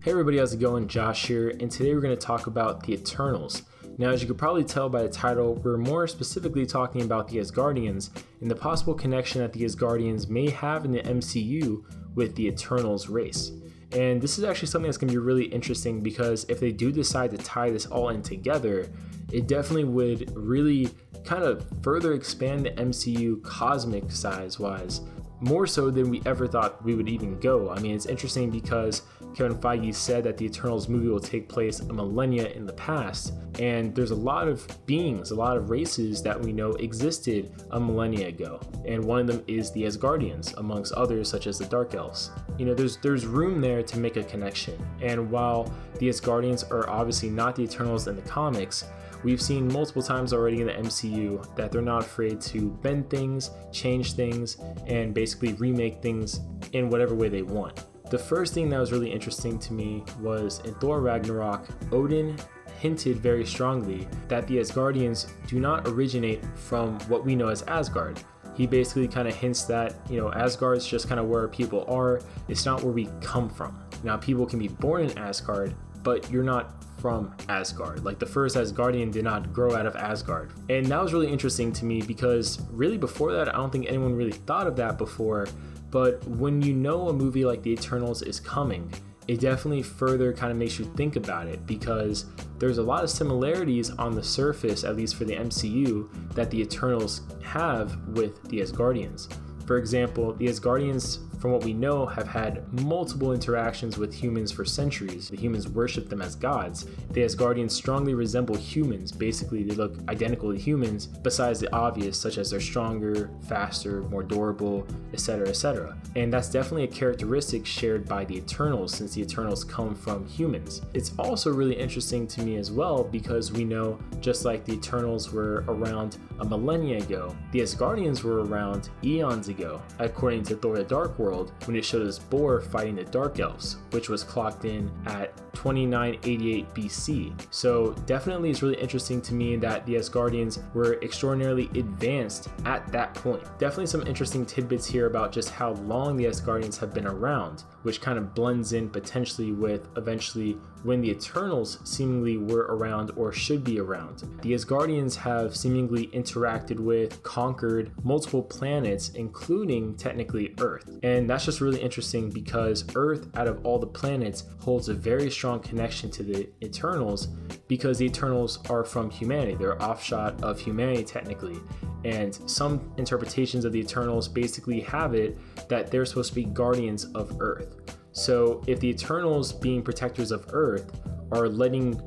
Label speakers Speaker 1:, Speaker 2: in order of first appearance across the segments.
Speaker 1: Hey everybody, how's it going? Josh here, and today we're going to talk about the Eternals. Now, as you could probably tell by the title, we're more specifically talking about the Asgardians and the possible connection that the Asgardians may have in the MCU with the Eternals race. And this is actually something that's going to be really interesting because if they do decide to tie this all in together, it definitely would really kind of further expand the MCU cosmic size-wise, more so than we ever thought we would even go. I mean, it's interesting because Kevin Feige said that the Eternals movie will take place a millennia in the past, and there's a lot of beings, a lot of races that we know existed a millennia ago, and one of them is the Asgardians, amongst others such as the Dark Elves. You know, there's room there to make a connection, and while the Asgardians are obviously not the Eternals in the comics, we've seen multiple times already in the MCU that they're not afraid to bend things, change things, and basically remake things in whatever way they want. The first thing that was really interesting to me was in Thor Ragnarok, Odin hinted very strongly that the Asgardians do not originate from what we know as Asgard. He basically kind of hints that, Asgard's just kind of where people are. It's not where we come from. Now, people can be born in Asgard, but you're not from Asgard. Like, the first Asgardian did not grow out of Asgard. And that was really interesting to me because really before that, I don't think anyone really thought of that before. But when you know a movie like The Eternals is coming, it definitely further kind of makes you think about it because there's a lot of similarities on the surface, at least for the MCU, that the Eternals have with the Asgardians. For example, the Asgardians, from what we know, have had multiple interactions with humans for centuries. The humans worship them as gods. The Asgardians strongly resemble humans. Basically, they look identical to humans, besides the obvious, such as they're stronger, faster, more durable, etc., etc. And that's definitely a characteristic shared by the Eternals, since the Eternals come from humans. It's also really interesting to me as well because we know, just like the Eternals were around a millennia ago, the Asgardians were around eons ago, according to Thor: The Dark World, when it showed us Bor fighting the Dark Elves, which was clocked in at 2988 BC. So definitely it's really interesting to me that the Asgardians were extraordinarily advanced at that point. Definitely some interesting tidbits here about just how long the Asgardians have been around, which kind of blends in potentially with eventually when the Eternals seemingly were around or should be around. The Asgardians have seemingly interacted with, conquered multiple planets, including technically Earth. And that's just really interesting because Earth, out of all the planets, holds a very strong connection to the Eternals because the Eternals are from humanity. They're an offshot of humanity technically. And some interpretations of the Eternals basically have it that they're supposed to be guardians of Earth. So if the Eternals, being protectors of Earth, are letting,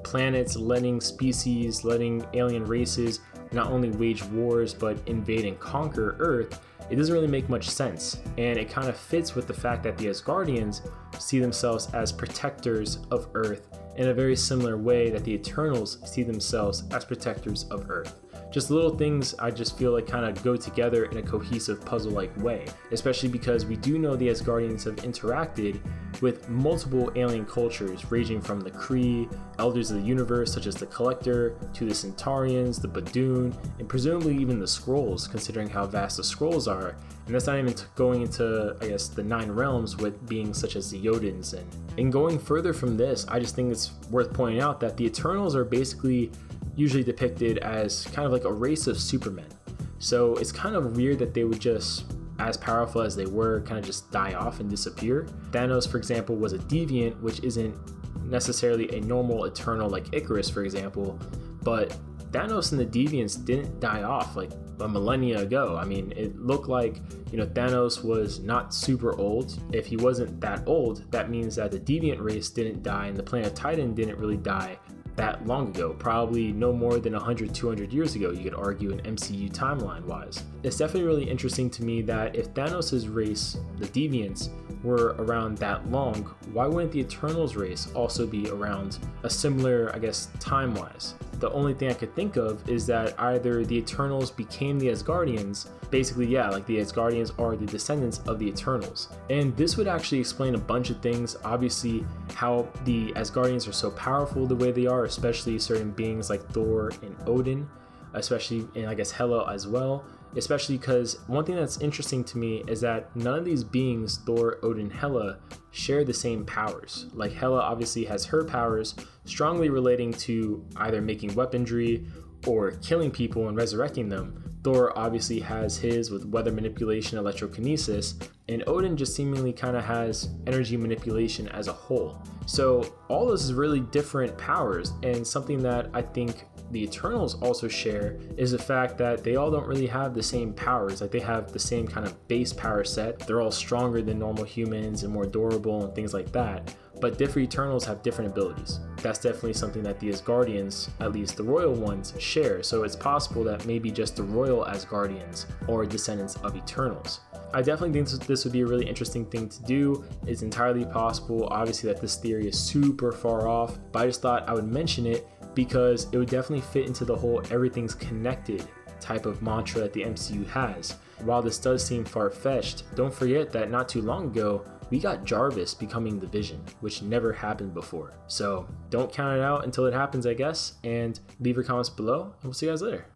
Speaker 1: planets, letting species, letting alien races not only wage wars but invade and conquer Earth, it doesn't really make much sense. And it kind of fits with the fact that the Asgardians see themselves as protectors of Earth in a very similar way that the Eternals see themselves as protectors of Earth. Just little things I just feel like kind of go together in a cohesive puzzle-like way, especially because we do know the Asgardians have interacted with multiple alien cultures, ranging from the Kree, Elders of the Universe such as the Collector, to the Centaurians, the Badoon, and presumably even the Skrulls, considering how vast the Skrulls are. And that's not even going into, the 9 realms with beings such as the Jotuns. And going further from this, I just think it's worth pointing out that the Eternals are basically usually depicted as kind of like a race of supermen. So it's kind of weird that they would just, as powerful as they were, kind of just die off and disappear. Thanos, for example, was a deviant, which isn't necessarily a normal Eternal like Icarus, for example, but Thanos and the deviants didn't die off like a millennia ago. I mean, it looked like, Thanos was not super old. If he wasn't that old, that means that the deviant race didn't die and the planet Titan didn't really die that long ago, probably no more than 100, 200 years ago, you could argue, in MCU timeline wise. It's definitely really interesting to me that if Thanos' race, the Deviants, were around that long, why wouldn't the Eternals race also be around a similar, time wise? The only thing I could think of is that either the Eternals became the Asgardians, basically, the Asgardians are the descendants of the Eternals. And this would actually explain a bunch of things, obviously how the Asgardians are so powerful the way they are, especially certain beings like Thor and Odin, especially in Hela as well. especially because one thing that's interesting to me is that none of these beings, Thor, Odin, Hela, share the same powers. Like Hela obviously has her powers strongly relating to either making weaponry or killing people and resurrecting them. Thor obviously has his with weather manipulation, electrokinesis, and Odin just seemingly kind of has energy manipulation as a whole. So all this is really different powers, and something that I think the Eternals also share is the fact that they all don't really have the same powers. Like they have the same kind of base power set. They're all stronger than normal humans and more durable and things like that. But different Eternals have different abilities. That's definitely something that the Asgardians, at least the royal ones, share. So it's possible that maybe just the royal Asgardians are descendants of Eternals. I definitely think this would be a really interesting thing to do. It's entirely possible, obviously, that this theory is super far off, but I just thought I would mention it because it would definitely fit into the whole everything's connected type of mantra that the MCU has. While this does seem far-fetched, don't forget that not too long ago, we got Jarvis becoming the Vision, which never happened before. So don't count it out until it happens, I guess, and leave your comments below, and we'll see you guys later.